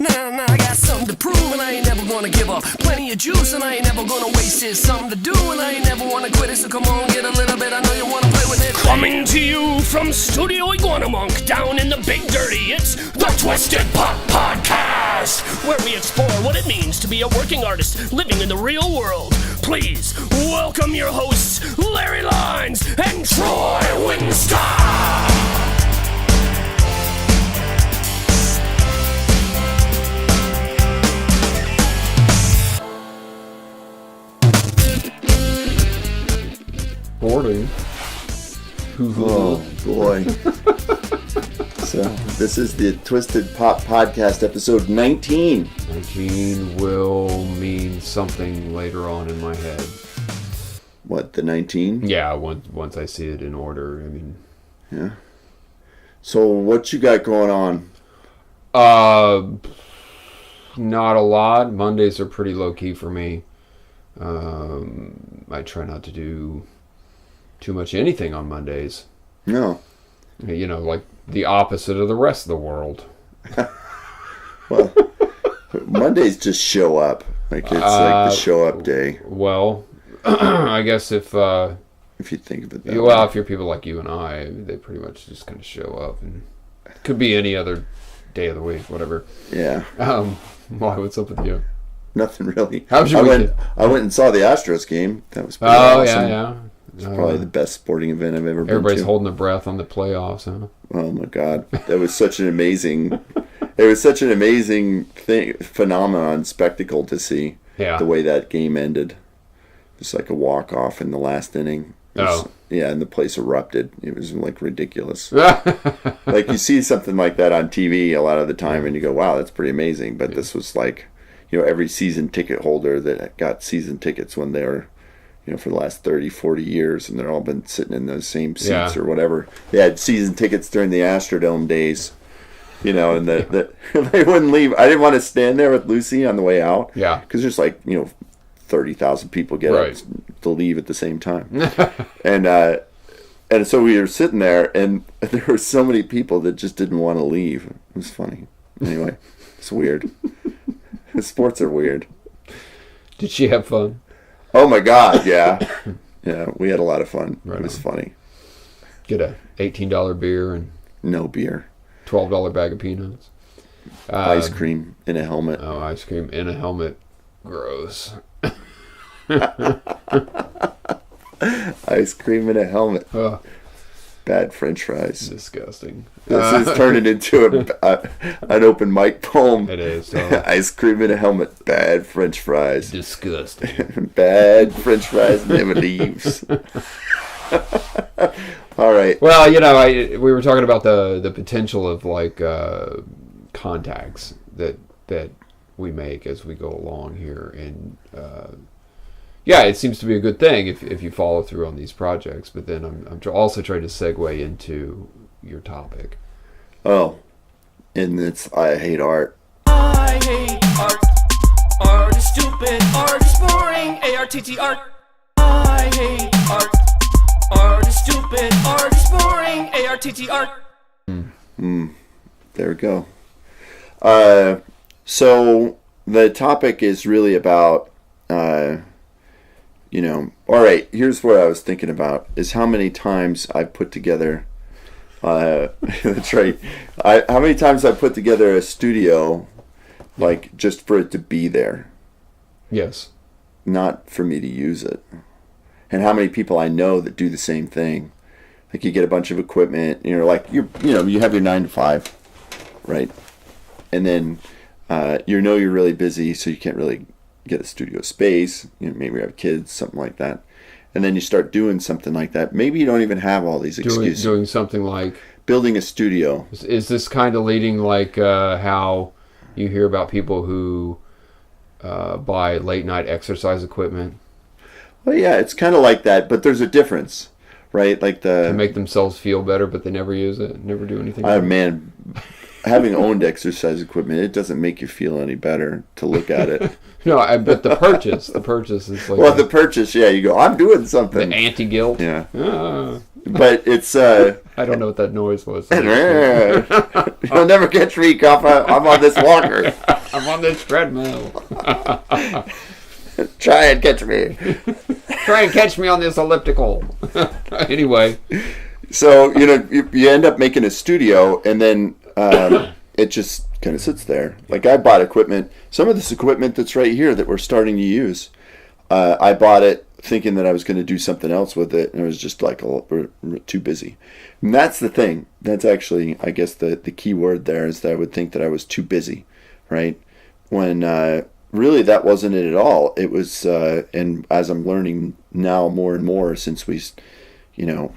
Nah, I got something to prove and I ain't never gonna give up. Plenty of juice and I ain't never gonna waste it. Something to do and I ain't never wanna quit it. So come on, get a little bit, I know you wanna play with it. Coming to you from Studio Iguana Monk down in the Big Dirty, it's the Twisted Pop Podcast, where we explore what it means to be a working artist living in the real world. Please welcome your hosts, Larry Lines and Troy Wingstop. Boarding. Oh boy. So this is the Twisted Pop Podcast, episode 19. 19 will mean something later on in my head. What, the 19? Yeah, once I see it in order. I mean, yeah. So what you got going on? Not a lot. Mondays are pretty low key for me. I try not to do too much anything on Mondays. No. You know, like the opposite of the rest of the world. Well, Mondays just show up. Like it's like the show up day. Well, I guess if you think of it that way. Well, if you're people like you and I, they pretty much just kind of show up, and it could be any other day of the week, whatever. Yeah. Why? What's up with you? Nothing really. How was your weekend? I went and saw the Astros game. That was pretty awesome. Yeah. It's probably the best sporting event I've ever been to. Everybody's holding their breath on the playoffs, huh? Oh my God, that was such an amazing. Phenomenon, spectacle to see. Yeah. The way that game ended, just like a walk off in the last inning. Yeah, and the place erupted. It was like ridiculous. Like you see something like that on TV a lot of the time, and you go, "Wow, that's pretty amazing." But this was like, every season ticket holder that got season tickets when they were, for the last 30, 40 years, and they're all been sitting in those same seats or whatever. They had season tickets during the Astrodome days, and they wouldn't leave. I didn't want to stand there with Lucy on the way out. Yeah. Because there's 30,000 people get up to leave at the same time. And so we were sitting there, and there were so many people that just didn't want to leave. It was funny. Anyway, it's weird. Sports are weird. Did she have fun? Oh my God, yeah. Yeah, we had a lot of fun. Right it was funny. Get a $18 beer and no beer. $12 bag of peanuts. Ice cream in a helmet. Oh, ice cream in a helmet. Gross. Ice cream in a helmet. Oh. Bad French fries. Disgusting. This is turning into an open mic poem. It is. Ice cream in a helmet. Bad French fries. Disgusting. Bad French fries never leaves. All right. Well, we were talking about the potential of contacts that we make as we go along here, and it seems to be a good thing if you follow through on these projects. But then I'm also trying to segue into your topic. Oh, and it's I hate art. I hate art. Art is stupid. Art is boring. ARTT art. I hate art. Art is stupid. Art is boring. ARTT art. There we go. So the topic is really about, all right, here's what I was thinking about, is how many times I've put together, that's right, how many times I've put together a studio, just for it to be there. Yes. Not for me to use it. And how many people I know that do the same thing. Like you get a bunch of equipment, and you have your 9 to 5, right? And then you're really busy, so you can't really get a studio space. Maybe you have kids, something like that. And then you start doing something like that. Maybe you don't even have all these excuses. Doing something like building a studio. Is this kind of leading how you hear about people who buy late night exercise equipment? Well, yeah, it's kind of like that, but there's a difference, right? To make themselves feel better, but they never use it, never do anything. Man, having owned exercise equipment, it doesn't make you feel any better to look at it. No, but the purchase is like... Well, the purchase, yeah, you go, I'm doing something. The anti-guilt. Yeah. But it's, I don't know what that noise was. You'll never catch me, Kappa. I'm on this walker. I'm on this treadmill. Try and catch me. Try and catch me on this elliptical. Anyway. So, you end up making a studio, and then it just kind of sits there. Like, I bought equipment. Some of this equipment that's right here that we're starting to use, I bought it thinking that I was going to do something else with it, and it was just like, we're too busy. And that's the thing. That's actually, I guess, the key word there is that I would think that I was too busy, right? When really that wasn't it at all. It was, and as I'm learning now more and more since we,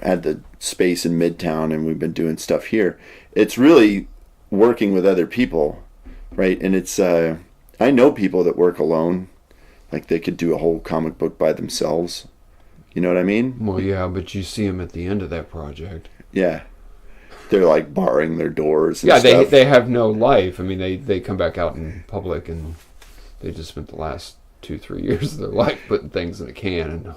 had the space in Midtown and we've been doing stuff here, it's really working with other people, right? And it's, I know people that work alone. Like, they could do a whole comic book by themselves. You know what I mean? Well, yeah, but you see them at the end of that project. Yeah. They're like barring their doors and stuff. stuff. They have no life. I mean, they come back out in public and they just spent the last 2-3 years of their life putting things in a can.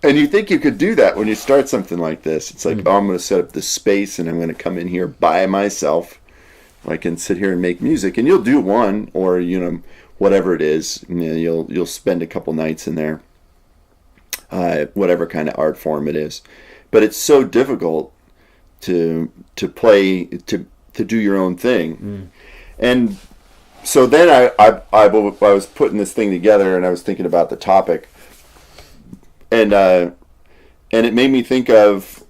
And you think you could do that when you start something like this. It's like, I'm going to set up this space and I'm going to come in here by myself. I can sit here and make music. And you'll do one or, whatever it is. You'll spend a couple nights in there. Whatever kind of art form it is. But it's so difficult to play, to do your own thing. And so then I was putting this thing together and I was thinking about the topic. And it made me think of,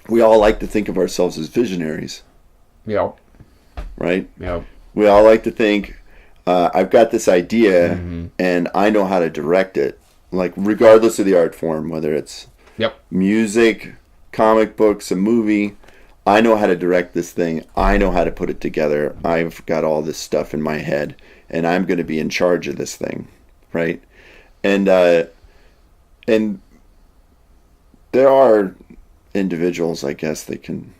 we all like to think of ourselves as visionaries. Yeah. Right? Yeah. We all like to think, I've got this idea and I know how to direct it. Like, regardless of the art form, whether it's music, comic books, a movie, I know how to direct this thing. I know how to put it together. I've got all this stuff in my head and I'm going to be in charge of this thing. Right? And there are individuals, I guess, that can.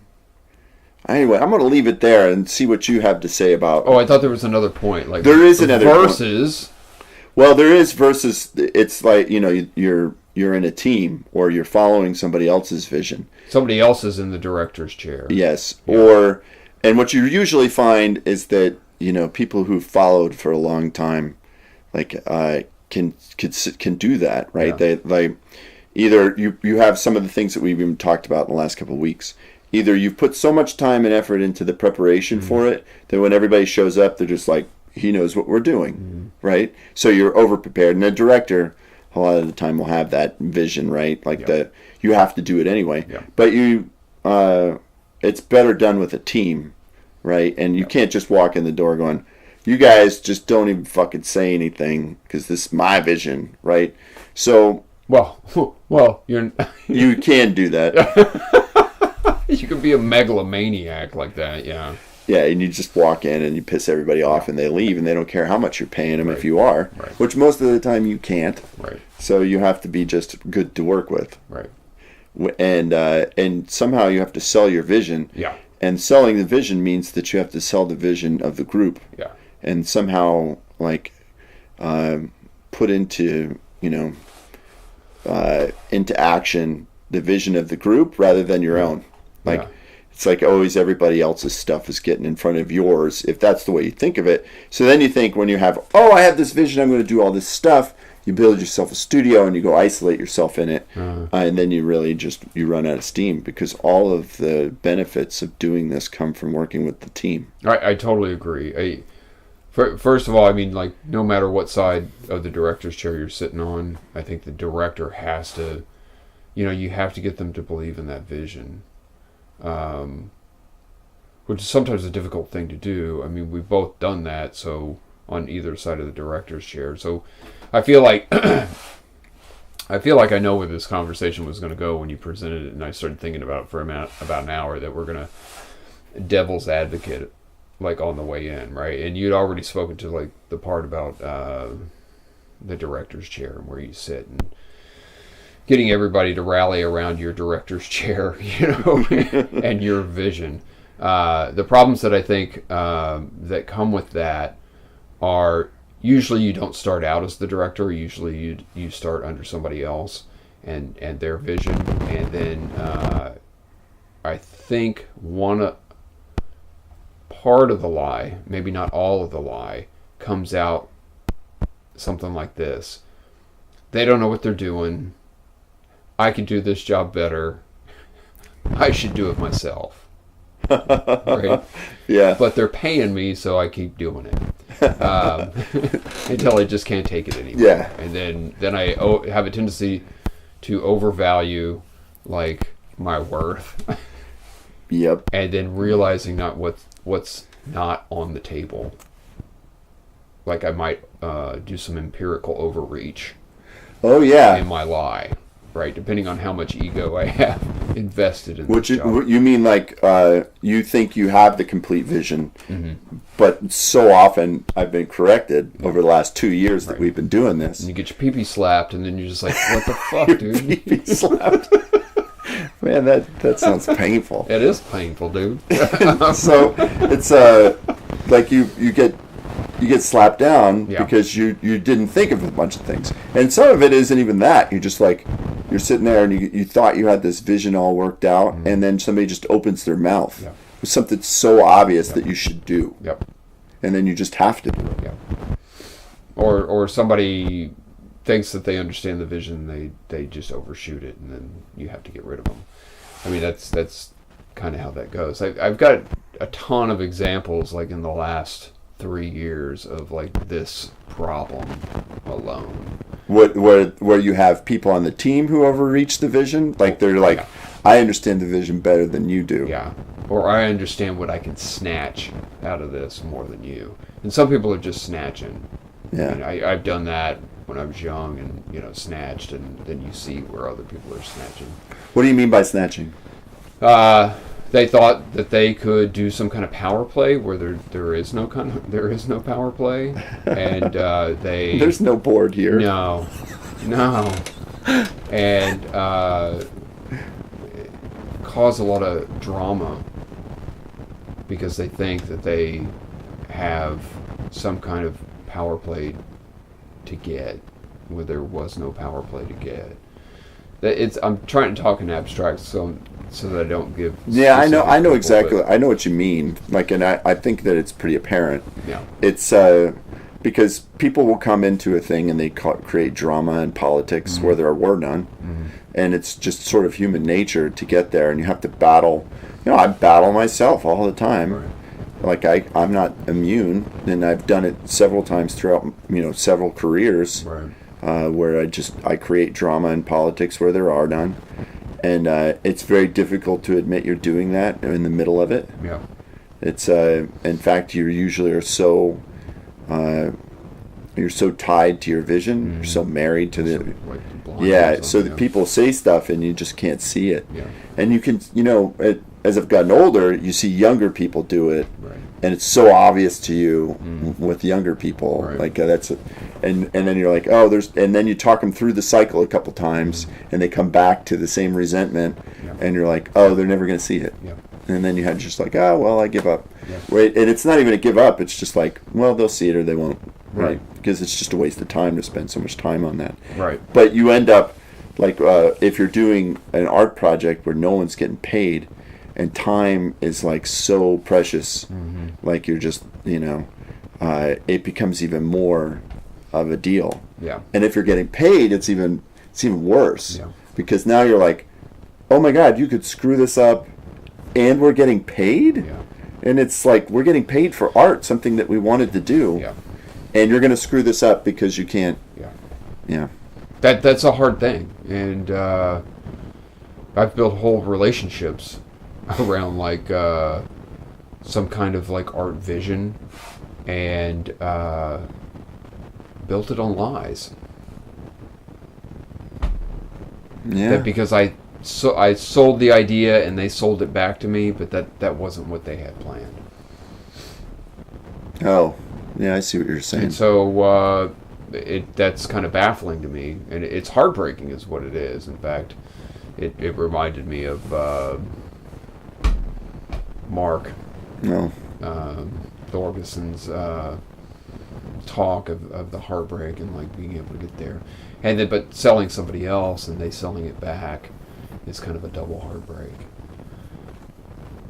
Anyway, I'm going to leave it there and see what you have to say about. Oh, I thought there was another point. Like, there is another versus. Point. Well, there is versus. It's like, you're in a team or you're following somebody else's vision. Somebody else is in the director's chair. Yes, yeah. And what you usually find is that people who've followed for a long time, like can do that, right? Yeah. They either you have some of the things that we've even talked about in the last couple of weeks. Either you've put so much time and effort into the preparation for it that when everybody shows up, they're just like, he knows what we're doing, right? So you're over prepared. And a director, a lot of the time, will have that vision, right? Like you have to do it anyway. Yeah. But it's better done with a team, right? And you can't just walk in the door going, you guys just don't even fucking say anything because this is my vision, right? So, well, you can do that. You can be a megalomaniac like that, yeah. Yeah, and you just walk in and you piss everybody off and they leave and they don't care how much you're paying them if you are, which most of the time you can't. Right. So you have to be just good to work with. Right. And somehow you have to sell your vision. Yeah. And selling the vision means that you have to sell the vision of the group. Yeah. And somehow, put into, into action the vision of the group rather than your own. It's like always everybody else's stuff is getting in front of yours, if that's the way you think of it. So then you think when you have, I have this vision, I'm going to do all this stuff, you build yourself a studio and you go isolate yourself in it, and then you really you run out of steam because all of the benefits of doing this come from working with the team. I totally agree. First of all, I mean, like, no matter what side of the director's chair you're sitting on, I think the director has to, you have to get them to believe in that vision. Which is sometimes a difficult thing to do. I mean, we've both done that, so on either side of the director's chair. So I feel like I know where this conversation was going to go when you presented it, and I started thinking about it for about an hour that we're going to devil's advocate, like, on the way in, right? And you'd already spoken to, like, the part about the director's chair and where you sit and getting everybody to rally around your director's chair, and your vision. The problems that I think that come with that are usually you don't start out as the director. Usually you start under somebody else and their vision, and then I think part of the lie, maybe not all of the lie, comes out something like this. They don't know what they're doing. I can do this job better. I should do it myself. Right? Yeah. But they're paying me, so I keep doing it. Until I just can't take it anymore. Yeah. And then I have a tendency to overvalue like my worth. Yep. And then realizing not what's not on the table. Like I might do some empirical overreach Oh yeah. in my lie, right? Depending on how much ego I have invested in What this job. you mean like you think you have the complete vision, but so often I've been corrected over the last 2 years that we've been doing this. And you get your pee-pee slapped, and then you're just like, what the fuck, dude? Pee-pee slapped. Man, that sounds painful. It is painful, dude. So it's like you get slapped down Yeah. because you didn't think of a bunch of things, and some of it isn't even that. You're just like you're sitting there and you thought you had this vision all worked out, and then somebody just opens their mouth Yeah. with something so obvious that you should do, Yep. and then you just have to do it. Yep. Or somebody thinks that they understand the vision, they just overshoot it, and then you have to get rid of them. I mean, that's kind of how that goes. I've got a ton of examples, like in the last 3 years, of like this problem alone. Where you have people on the team who overreach the vision, like they're like, Yeah. I understand the vision better than you do. Yeah. Or I understand what I can snatch out of this more than you. And some people are just snatching. Yeah. I mean, I've done that when I was young, and snatched, and then you see where other people are snatching. What do you mean by snatching? They thought that they could do some kind of power play where there is no power play, and they There's no board here. no, and cause a lot of drama because they think that they have some kind of power play to get where there was no power play to get. I'm trying to talk in abstract so that I don't give. Yeah, I know specific exactly. people, I know what you mean. Like, and I think that it's pretty apparent. but, yeah. It's because people will come into a thing and they create drama and politics where there were none, and it's just sort of human nature to get there, and you have to battle. You know, I battle myself all the time. Right. Like I'm not immune, and I've done it several times throughout several careers. Right. Where I create drama in politics where there are none, and it's very difficult to admit you're doing that in the middle of it. Yeah. It's in fact you usually are so you're so tied to your vision, you're so married to the Like the blind yeah. or So something, that people say stuff and you just can't see it, Yeah. and you can as I've gotten older, you see younger people do it. Right. And it's so obvious to you with younger people, Right. like and then you're like, oh, and then you talk them through the cycle a couple times, and they come back to the same resentment, Yeah. and you're like, oh, they're never going to see it, Yeah. and then you had just like, oh, well, I give up. Yeah. Wait, and it's not even a give up; it's just like, well, they'll see it or they won't, Right. Because it's just a waste of time to spend so much time on that. Right. But you end up like if you're doing an art project where no one's getting paid. And time is like so precious, like you're just, it becomes even more of a deal. Yeah. And if you're getting paid, it's even worse, Yeah. because now you're like, oh my God, you could screw this up, and we're getting paid, Yeah. and it's like we're getting paid for art, something that we wanted to do, Yeah. and you're going to screw this up because you can't. Yeah. Yeah. That's a hard thing, and I've built whole relationships around like some kind of like art vision, and built it on lies. Yeah. That because I sold the idea and they sold it back to me, but that wasn't what they had planned. Oh, yeah, I see what you're saying. And so that's kind of baffling to me, and it's heartbreaking is what it is. In fact, it reminded me of Mark No. Thorgeson's talk of the heartbreak and like being able to get there, and then but selling somebody else and they selling it back is kind of a double heartbreak.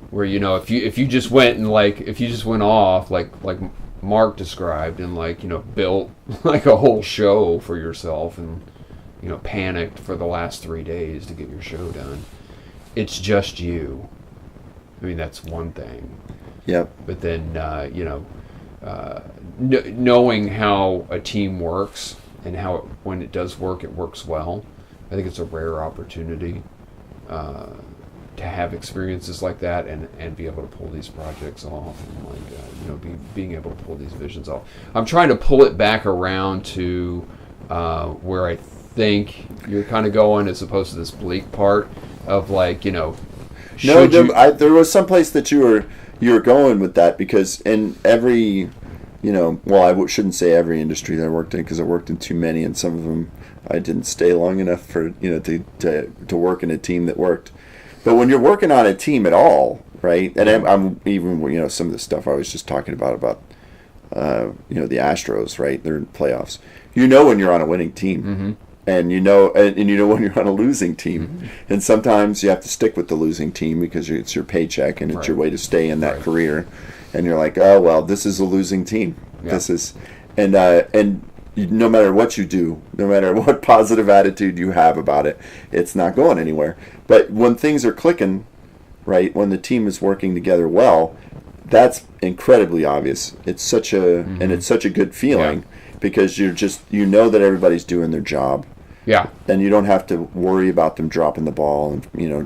where if you just went and if you just went off like Mark described and built like a whole show for yourself and panicked for the last 3 days to get your show done. It's just you. I mean, that's one thing. Yep. But then knowing how a team works and how when it does work, it works well. I think it's a rare opportunity to have experiences like that and be able to pull these projects off and being able to pull these visions off. I'm trying to pull it back around to where I think you're kind of going, as opposed to this bleak part of there was some place that you were going with that, because in every shouldn't say every industry that I worked in, because I worked in too many, and some of them I didn't stay long enough for to work in a team that worked. But when you're working on a team at all, right? And I'm even some of the stuff I was just talking about the Astros, right? They're in playoffs. When you're on a winning team, mm-hmm. and when you're on a losing team, mm-hmm. and sometimes you have to stick with the losing team because it's your paycheck and it's right. your way to stay in that right. career. And you're like, oh well, this is a losing team. Yeah. This is, and no matter what you do, no matter what positive attitude you have about it, it's not going anywhere. But when things are clicking, right, when the team is working together well, that's incredibly obvious. It's such a mm-hmm. and it's such a good feeling, yeah. because you're just that everybody's doing their job. Yeah. And you don't have to worry about them dropping the ball, and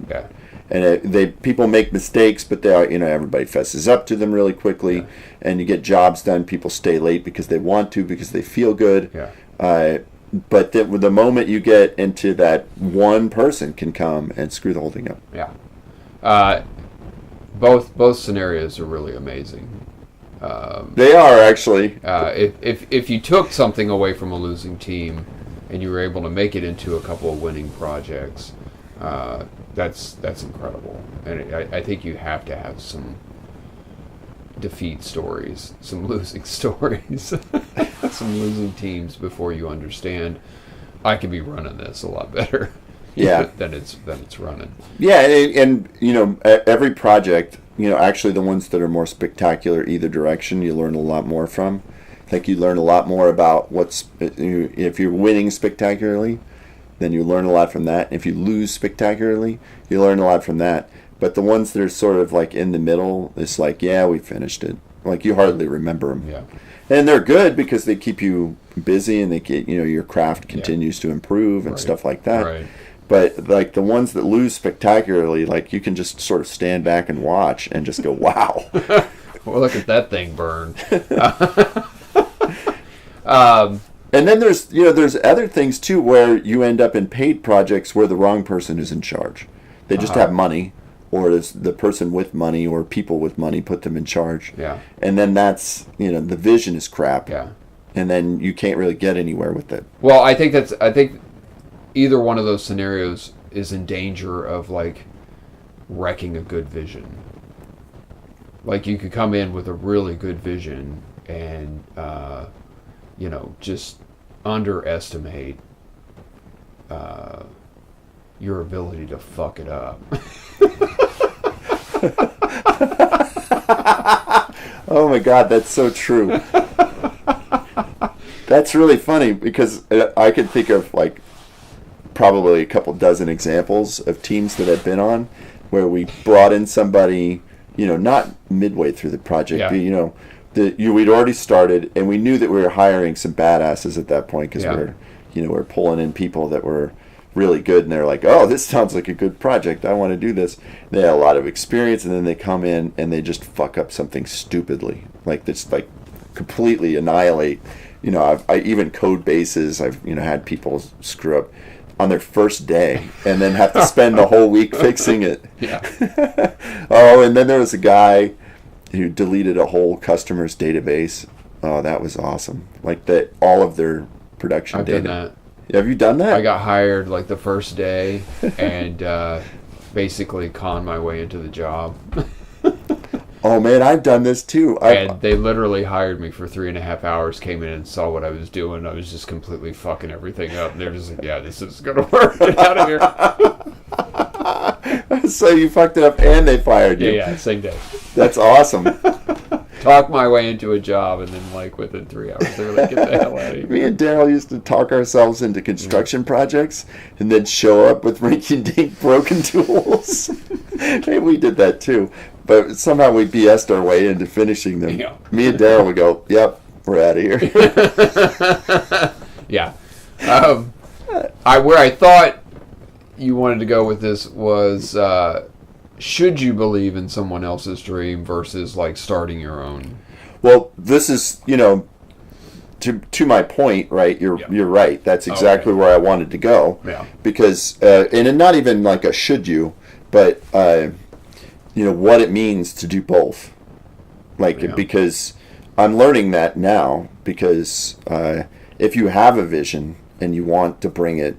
Yeah. And people make mistakes, but they everybody fesses up to them really quickly, yeah. and you get jobs done. People stay late because they want to, because they feel good. Yeah. But the moment you get into that, one person can come and screw the whole thing up. Yeah. Both scenarios are really amazing. They are, actually. If you took something away from a losing team and you were able to make it into a couple of winning projects, that's incredible. And I think you have to have some defeat stories, some losing stories, some losing teams before you understand I could be running this a lot better. Yeah. than it's running. Yeah, and every project, actually the ones that are more spectacular either direction, you learn a lot more from. Like you learn a lot more about if you're winning spectacularly, then you learn a lot from that. If you lose spectacularly, you learn a lot from that. But the ones that are sort of like in the middle, it's like, yeah, we finished it. Like you hardly remember them. Yeah. And they're good because they keep you busy, and they get, your craft continues to improve and right. stuff like that. Right. But like the ones that lose spectacularly, like you can just sort of stand back and watch and just go, wow. Well, look at that thing burn. And then there's other things too where you end up in paid projects where the wrong person is in charge. They just have money, or it's the person with money or people with money put them in charge. Yeah. And then that's, the vision is crap. Yeah. And then you can't really get anywhere with it. Well, I think either one of those scenarios is in danger of wrecking a good vision. Like you could come in with a really good vision and just underestimate your ability to fuck it up. Oh my God, that's so true. That's really funny, because I could think of probably a couple dozen examples of teams that I've been on where we brought in somebody, not midway through the project, yeah. but we'd already started, and we knew that we were hiring some badasses at that point, because yeah. we're pulling in people that were really good, and they're like, oh, this sounds like a good project, I want to do this. They had a lot of experience, and then they come in and they just fuck up something stupidly, completely annihilate. I even code bases. I've had people screw up on their first day and then have to spend the whole week fixing it. Yeah. Oh, and then there was a guy who deleted a whole customer's database. Oh, that was awesome. All of their production I've data. done that. Have you done that? I got hired the first day and basically conned my way into the job. Oh man, I've done this too. And they literally hired me for 3.5 hours, came in and saw what I was doing. I was just completely fucking everything up. And they're just like, yeah, this is going to work. Get out of here. So you fucked it up and they fired you. Yeah, same day. That's awesome. Talk my way into a job, and then like within 3 hours, they were like, "Get the hell out of here." Me and Daryl used to talk ourselves into construction projects and then show up with rinky-dink broken tools. Maybe we did that too. But somehow we BS'd our way into finishing them. Yeah. Me and Daryl would go, "Yep, we're out of here." Yeah. Where I thought you wanted to go with this was, should you believe in someone else's dream versus like starting your own? Well, this is, to my point, right? You're right. That's exactly where I wanted to go. Yeah. Because and not even like a should you, but what it means to do both. Because I'm learning that now. Because if you have a vision and you want to bring it,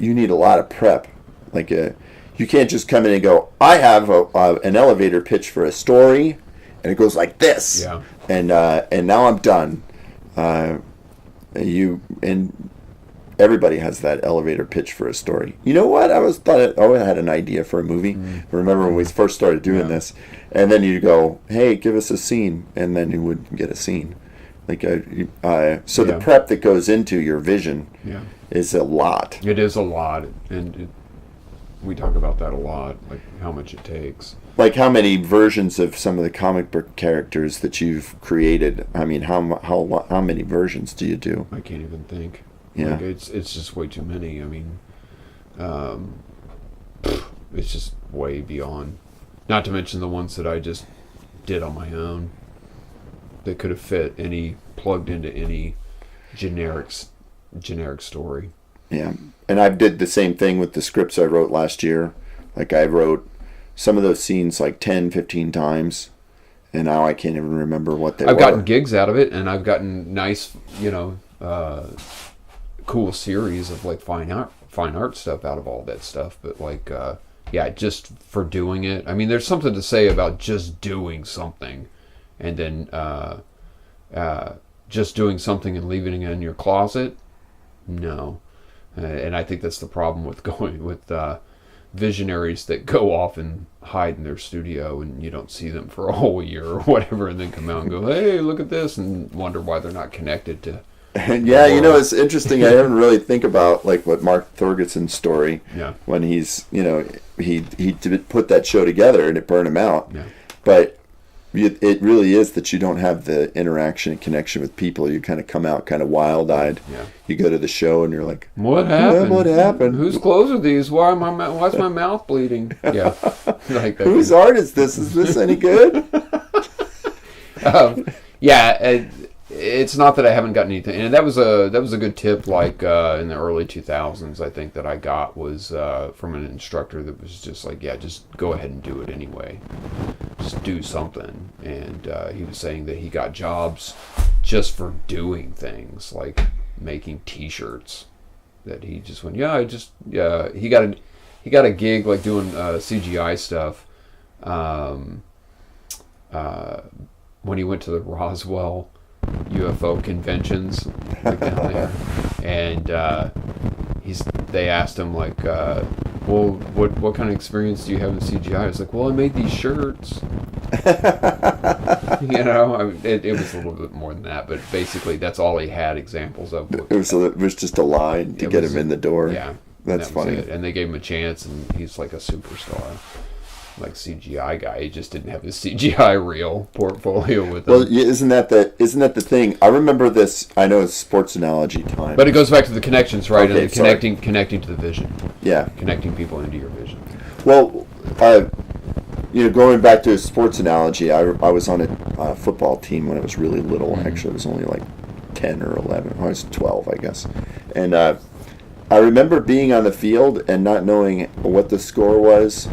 you need a lot of prep. You can't just come in and go, I have an elevator pitch for a story, and it goes like this. Yeah. And now I'm done. Everybody has that elevator pitch for a story. You know what? I had an idea for a movie. Remember when we first started doing this, and then you go, hey, give us a scene, and then you would get a scene. The prep that goes into your vision is a lot. It is a lot, and we talk about that a lot, like how much it takes. Like how many versions of some of the comic book characters that you've created? I mean, how many versions do you do? I can't even think. Yeah, it's just way too many. I mean, it's just way beyond. Not to mention the ones that I just did on my own. That could have plugged into any generic story. Yeah, and I did the same thing with the scripts I wrote last year. Like I wrote some of those scenes like 10, 15 times, and now I can't even remember what they were. I've gotten gigs out of it, and I've gotten nice, cool series of like fine art stuff out of all that stuff. But like, just for doing it. I mean, there's something to say about just doing something, and then just doing something and leaving it in your closet. No. And I think that's the problem with going with visionaries that go off and hide in their studio and you don't see them for a whole year or whatever, and then come out and go, hey, look at this, and wonder why they're not connected to. Yeah, it's interesting. I didn't really think about like what Mark Thorgersson's story. Yeah. When he's he put that show together and it burned him out. Yeah. But it really is that you don't have the interaction and connection with people. You kind of come out kind of wild-eyed. Yeah. You go to the show and you're like, what happened? What happened? Whose clothes are these? Why's my mouth bleeding? Yeah. Like that. Whose art is this? Is this any good? It's not that I haven't gotten anything, and that was a good tip. Like in the early 2000s, I think that I got was from an instructor that was just like, just go ahead and do it anyway, just do something. And he was saying that he got jobs just for doing things like making T-shirts. That he just went, he got a gig like doing CGI stuff. When he went to the Roswell UFO conventions like down there, and they asked him like, well, what kind of experience do you have in CGI? He's like, well, I made these shirts. It was a little bit more than that, but basically that's all he had examples of. It was just a line to get him in the door. Yeah, that's funny. And they gave him a chance, and he's like a superstar. Like CGI guy, he just didn't have his CGI reel portfolio with him. Well, isn't that the thing? I remember this. I know it's sports analogy time, but it goes back to the connections, right? Okay, and connecting to the vision. Yeah, connecting people into your vision. Well, going back to a sports analogy, I was on a football team when I was really little. Mm-hmm. Actually, I was only like 10 or 11. I was 12, I guess, and I remember being on the field and not knowing what the score was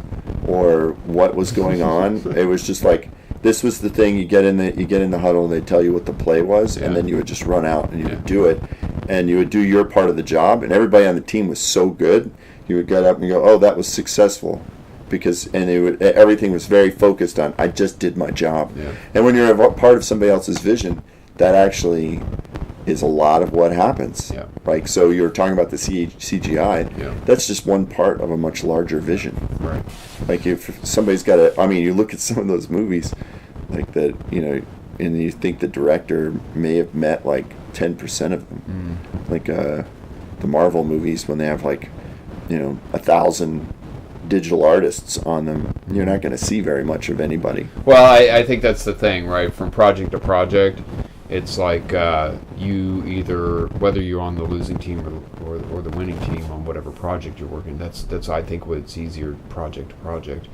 or what was going on. It was just like, this was the thing. You get in the huddle and they tell you what the play was, and then you would just run out and you would do it, and you would do your part of the job. And everybody on the team was so good, you would get up and go, "Oh, that was successful," because everything was very focused on, I just did my job. Yeah. And when you're a part of somebody else's vision, that actually is a lot of what happens. Yeah. Like, so you're talking about the CGI. Yeah. That's just one part of a much larger vision. Right. Like, if somebody's got a, I mean, you look at some of those movies, like that, you know, and you think the director may have met like 10% of them. Like the Marvel movies, when they have like, you know, 1,000 digital artists on them, you're not going to see very much of anybody. Well, I think that's the thing, right? From project to project, it's like you either, whether you're on the losing team or the winning team on whatever project you're working, that's I think what's easier project to project,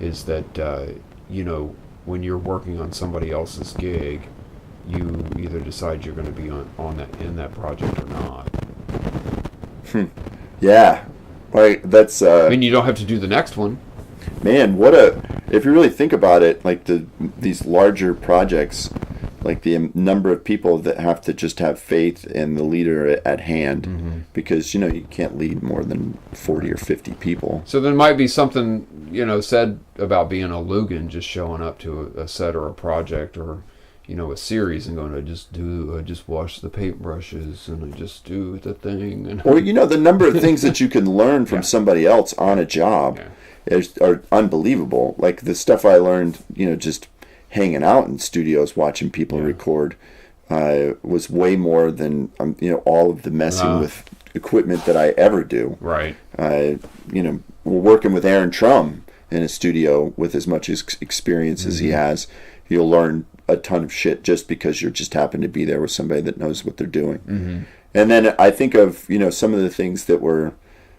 is that you know, when you're working on somebody else's gig, you either decide you're going to be on that, in that project or not. Yeah, like that's. I mean, you don't have to do the next one. Man, what a! If you really think about it, like these larger projects, like the number of people that have to just have faith in the leader at hand, because you know you can't lead more than 40 or 50 people. So there might be something, you know, said about being a Lugan, just showing up to a set or a project or, you know, a series and going, I just wash the paintbrushes and I just do the thing. And Or, you know, the number of things that you can learn from somebody else on a job are unbelievable. Like the stuff I learned, you know, just hanging out in studios, watching people record, was way more than, you know, all of the messing with equipment that I ever do. Right. You know, we're working with Aaron Trum in a studio with as much experience as he has. You'll learn a ton of shit just because you just happen to be there with somebody that knows what they're doing. And then I think of, you know, some of the things that we're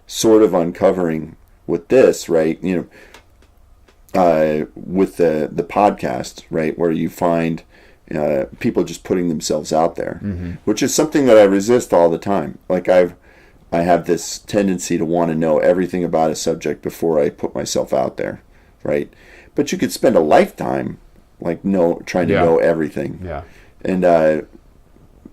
sort of uncovering with this, right? You know, with the podcast, right, where you find people just putting themselves out there, which is something that I resist all the time. Like I have this tendency to want to know everything about a subject before I put myself out there, right? But you could spend a lifetime like trying to know everything. Yeah. And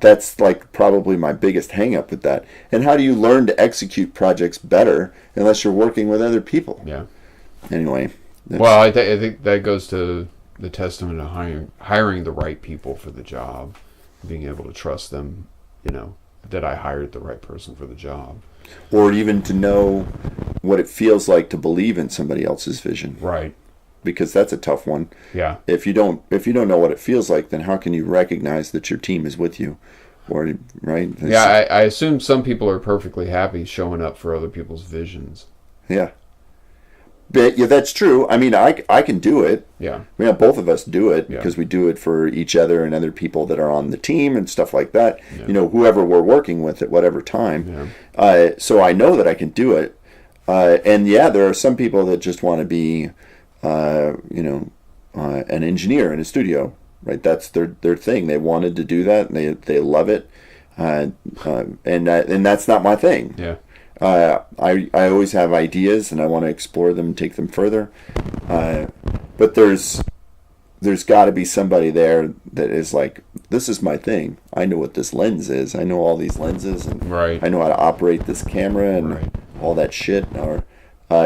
that's like probably my biggest hang up with that. And how do you learn to execute projects better unless you're working with other people? Yeah. Anyway. Well, I think that goes to the testament of hiring the right people for the job, being able to trust them, you know, that I hired the right person for the job. Or even to know what it feels like to believe in somebody else's vision. Right. Because that's a tough one. Yeah. If you don't know what it feels like, then how can you recognize that your team is with you? Or right? Yeah, I assume some people are perfectly happy showing up for other people's visions. Yeah. But yeah, that's true. I mean, I can do it. Yeah. I mean, both of us do it because we do it for each other and other people that are on the team and stuff like that. Yeah. You know, whoever we're working with at whatever time. Yeah. So I know that I can do it. And yeah, there are some people that just want to be, you know, an engineer in a studio, right? That's their thing. They wanted to do that, and they love it, and that's not my thing. Yeah. I always have ideas, and I want to explore them and take them further. But there's got to be somebody there that is like, this is my thing. I know what this lens is. I know all these lenses, and I know how to operate this camera and all that shit. Or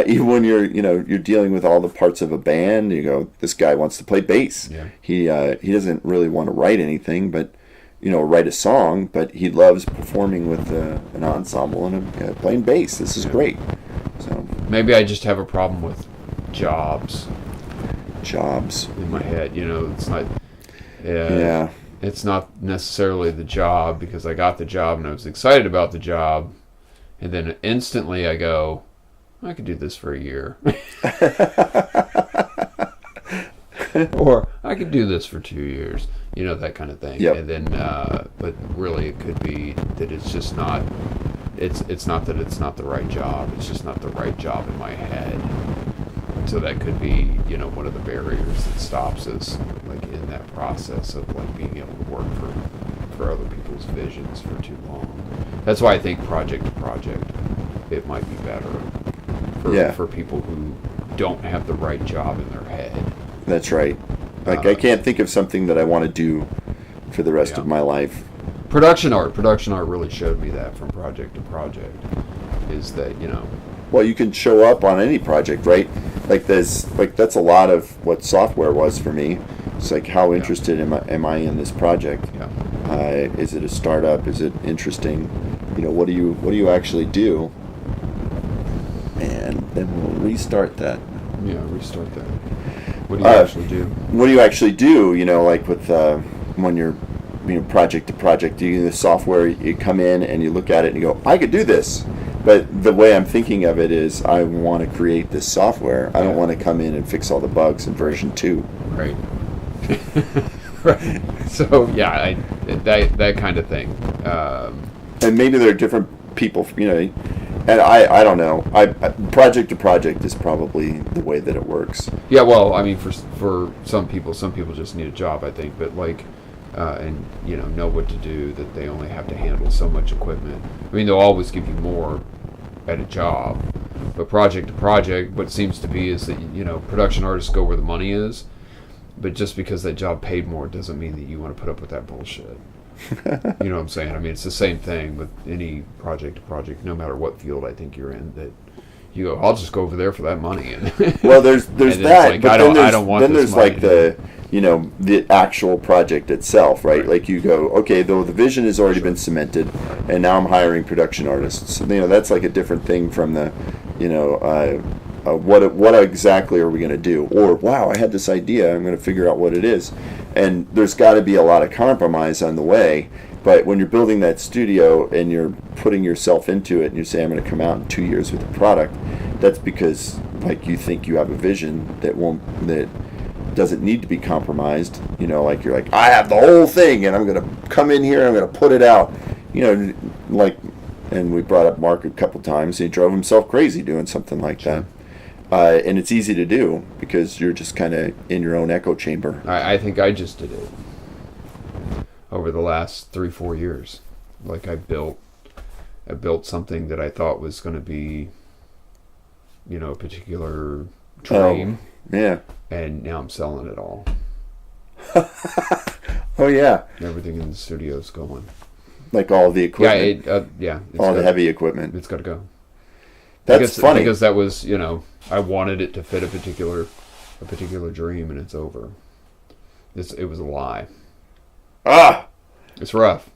even when you're dealing with all the parts of a band, you go, this guy wants to play bass. Yeah. He doesn't really want to write anything, but write a song, but he loves performing with an ensemble and playing bass. This is great. So maybe I just have a problem with jobs in my head. It's not. It's not necessarily the job, because I got the job and I was excited about the job, and then instantly I go, I could do this for a year. Or I could do this for 2 years, that kind of thing. Yep. And then, but really it could be that it's just not, it's not that it's not the right job, it's just not the right job in my head. So that could be, one of the barriers that stops us, like, in that process of, like, being able to work for other people's visions for too long. That's why I think project to project, it might be better for people who don't have the right job in their head. That's right. Like, I can't think of something that I want to do for the rest of my life. Production art really showed me that from project to project, is that, Well, you can show up on any project, right? Like that's a lot of what software was for me. It's like, how interested am I in this project? Yeah. Is it a startup? Is it interesting? What do you actually do? And then we'll restart that. Yeah, restart that. What do you actually do? What do you actually do? Like with when you're project to project, the software, you come in and you look at it and you go, I could do this. But the way I'm thinking of it is, I want to create this software. I don't want to come in and fix all the bugs in version 2. Right. Right. So yeah, that kind of thing. And maybe there are different people, and I don't know. Project to project is probably the way that it works. Yeah, well, I mean, for some people just need a job, I think, but and know what to do, that they only have to handle so much equipment. I mean, they'll always give you more at a job, but project to project, what seems to be is that production artists go where the money is, but just because that job paid more doesn't mean that you want to put up with that bullshit. You know what I'm saying? I mean, it's the same thing with any project to project, no matter what field I think you're in, that you go, I'll just go over there for that money. And well, there's that, like, but I don't want then this there's money. like the actual project itself, right? Like you go, okay, though the vision has already been cemented, and now I'm hiring production artists. That's like a different thing from the, what exactly are we going to do? Or, wow, I had this idea, I'm going to figure out what it is. And there's got to be a lot of compromise on the way. But when you're building that studio and you're putting yourself into it and you say, I'm going to come out in 2 years with a product, that's because like you think you have a vision that doesn't need to be compromised. Like you're like, I have the whole thing and I'm going to come in here and I'm going to put it out. And we brought up Mark a couple times. He drove himself crazy doing something like that. And it's easy to do because you're just kind of in your own echo chamber. I think I just did it over the last 3-4 years. Like I built something that I thought was going to be, a particular dream. Oh, yeah. And now I'm selling it all. Oh yeah. Everything in the studio's going. Like all the equipment. All the heavy equipment. It's got to go. That's funny because that was, I wanted it to fit a particular dream, and it's over. It was a lie. Ah, it's rough.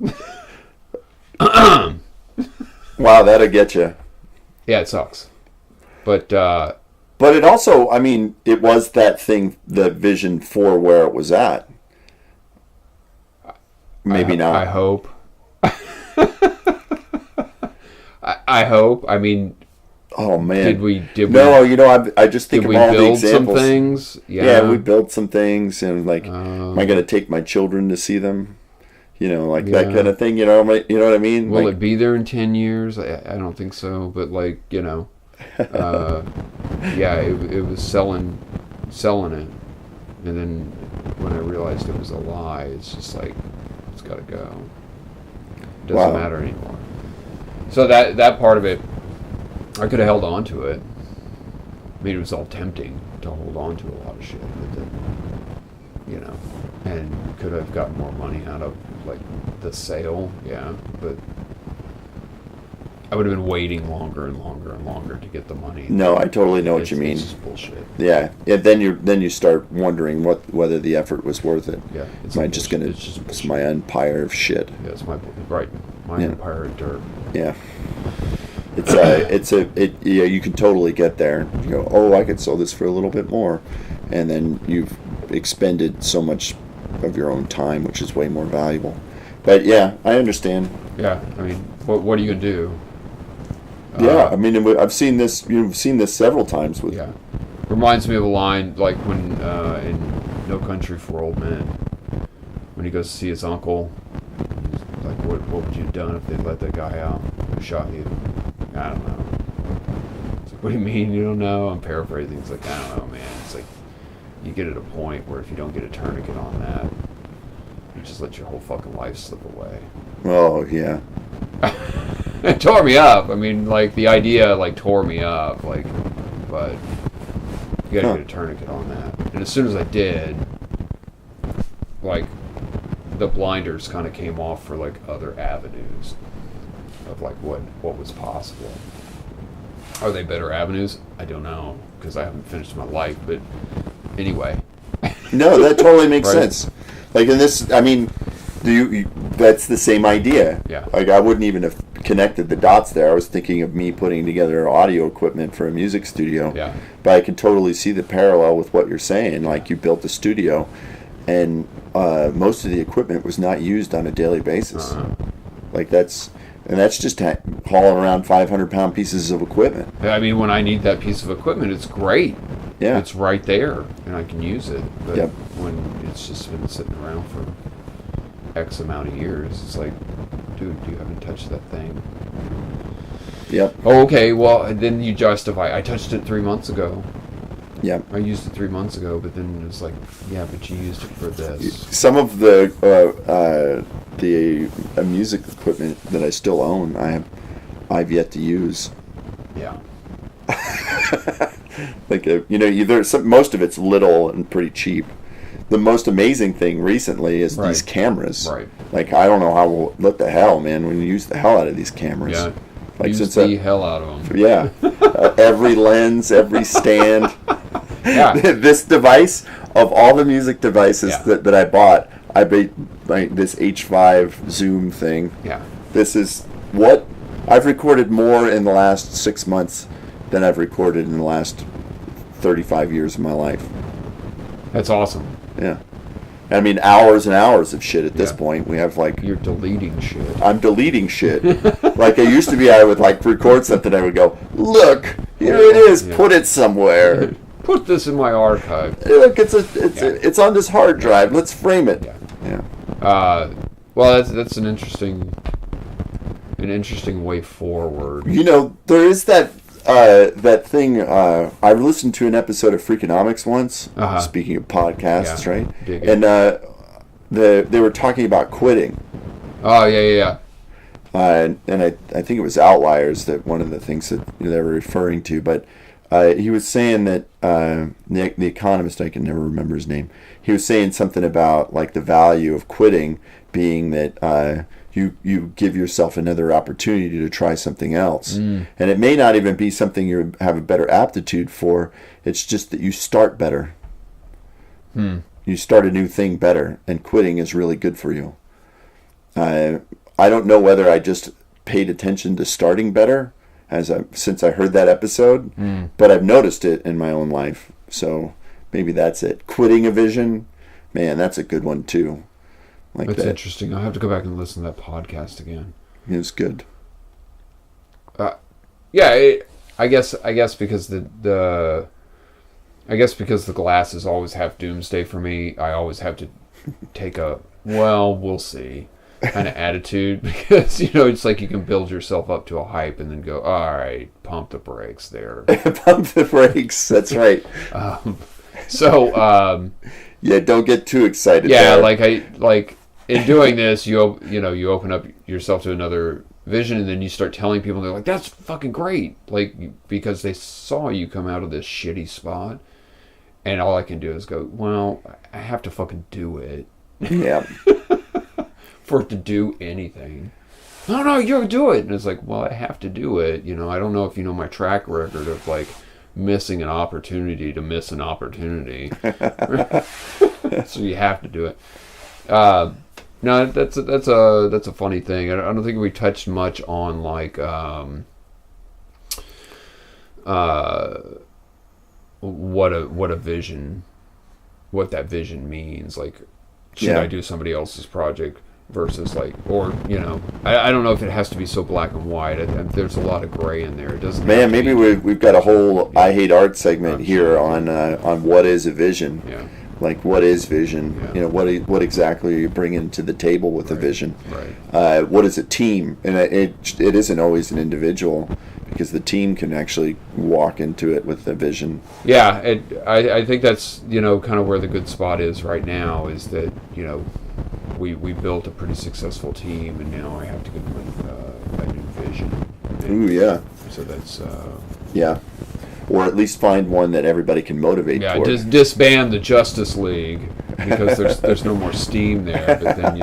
Wow, that'll get you. Yeah, it sucks. But it also, I mean, it was that thing, the vision for where it was at. Maybe not. I hope. I hope. I mean, oh man, did we? No, I just think of all the examples. Some things? Yeah, we built some things, and like, am I going to take my children to see them? That kind of thing. You know what I mean? Will it be there in 10 years? I don't think so. But yeah, it was selling it, and then when I realized it was a lie, it's just like, it's got to go. It doesn't matter anymore. So that part of it, I could have held on to it. I mean, it was all tempting to hold on to a lot of shit, but then, and could have gotten more money out of like the sale, yeah. But I would have been waiting longer and longer and longer to get the money. No, I totally know what you mean. It's just bullshit. Yeah. Then you start wondering whether the effort was worth it. Yeah. It's my empire of shit. Yeah, it's my empire of dirt. Yeah. You can totally get there. You go, oh, I could sell this for a little bit more, and then you've expended so much of your own time, which is way more valuable. But yeah, I understand. Yeah, I mean, what are you gonna do? Yeah, I mean, I've seen this. You've seen this several times with. Yeah, reminds me of a line like when in No Country for Old Men, when he goes to see his uncle. He's like, what would you have done if they let that guy out who shot you? I don't know. It's like, what do you mean you don't know? I'm paraphrasing. It's like, I don't know, man. It's like, you get at a point where if you don't get a tourniquet on that, you just let your whole fucking life slip away. Oh, yeah. It tore me up. I mean, like, the idea, like, tore me up. Like, but you gotta get a tourniquet on that. And as soon as I did, like, the blinders kind of came off for, like, other avenues of, like, what was possible. Are they better avenues? I don't know, because I haven't finished my life, but anyway. No, that totally makes sense. Like in this, I mean, That's the same idea. Yeah. Like, I wouldn't even have connected the dots there. I was thinking of me putting together audio equipment for a music studio. Yeah. But I can totally see the parallel with what you're saying. Like, you built a studio, and most of the equipment was not used on a daily basis. Like, that's just hauling around 500-pound pieces of equipment. I mean, when I need that piece of equipment, it's great. Yeah. It's right there, and I can use it. But Yep. when it's just been sitting around for X amount of years, it's like, dude, you haven't touched that thing. Yep. Oh, okay, well, then you justify, I touched it 3 months ago. Yep. I used it 3 months ago, but then it's like, yeah, but you used it for this. Some of the music equipment that I still own, I've yet to use. Yeah. Like, most of it's little and pretty cheap. The most amazing thing recently is these cameras. Right. Like, I don't know what the hell, man, when you use the hell out of these cameras. Yeah. Like, Use the hell out of them. Yeah. Every lens, every stand. Yeah. This device, of all the music devices Yeah. that I bought, I bought this H5 Zoom thing. Yeah. This is what I've recorded more in the last 6 months than I've recorded in the last 35 years of my life. That's awesome. Yeah. I mean, hours and hours of shit at this Yeah. point. We have, like... You're deleting shit. I'm deleting shit. Like, I used to be, I would, like, record something, I would go, look, here it is, Yeah. put it somewhere. Put this in my archive. Look, it's on this hard drive, let's frame it. Yeah. Yeah. Well, that's an interesting way forward. You know, there is that thing. I listened to an episode of Freakonomics once. Uh-huh. Speaking of podcasts, Yeah. right? Dig it. And they were talking about quitting. Oh, yeah. And I think it was Outliers that one of the things that they were referring to. But he was saying that the economist, I can never remember his name. He was saying something about, like, the value of quitting being that you give yourself another opportunity to try something else. And it may not even be something you have a better aptitude for. It's just that you start better. You start a new thing better, and quitting is really good for you. I don't know whether I just paid attention to starting better since I heard that episode, but I've noticed it in my own life. So maybe that's it. Quitting a vision, man, that's a good one too. Like That's that. interesting. I'll have to go back and listen to that podcast again. It was good. Yeah, I guess because the glasses always have doomsday for me. I always have to take a we'll see kind of attitude, because it's like you can build yourself up to a hype and then go, all right, pump the brakes there. Pump the brakes. That's right. Yeah, don't get too excited. Yeah, there. like in doing this, you open up yourself to another vision, and then you start telling people, they're like, that's fucking great, like, because they saw you come out of this shitty spot, and all I can do is go, well, I have to fucking do it. Yeah. For it to do anything. No, you do it. And it's like, well, I have to do it. I don't know if you know my track record of, like, missing an opportunity to miss an opportunity. So you have to do it. No, that's a funny thing. I don't think we touched much on, like, what that vision means. Like, should I do somebody else's project versus, like, or I don't know if it has to be so black and white. There's a lot of gray in there. It doesn't. Man, maybe we've got a whole I Hate Art segment here on what is a vision. Yeah. Like, what is vision? Yeah. What exactly are you bringing to the table with a vision? Right. What is a team? And it isn't always an individual, because the team can actually walk into it with a vision. Yeah, I think that's kind of where the good spot is right now, is that we built a pretty successful team, and now I have to give them a new vision. Ooh, yeah. So that's yeah. Or at least find one that everybody can motivate toward. Disband the Justice League, because there's no more steam there. But then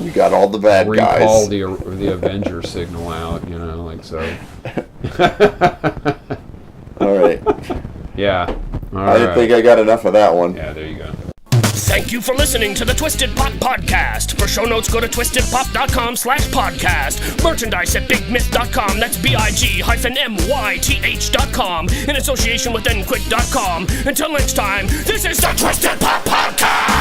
we got all the bad guys. Recall the Avenger signal out. Like so. All right. Yeah. I didn't think I got enough of that one. Yeah, there you go. Thank you for listening to the Twisted Pop Podcast. For show notes, go to twistedpop.com/podcast. Merchandise at bigmyth.com. That's big-myth.com. In association with nquick.com. Until next time, this is the Twisted Pop Podcast.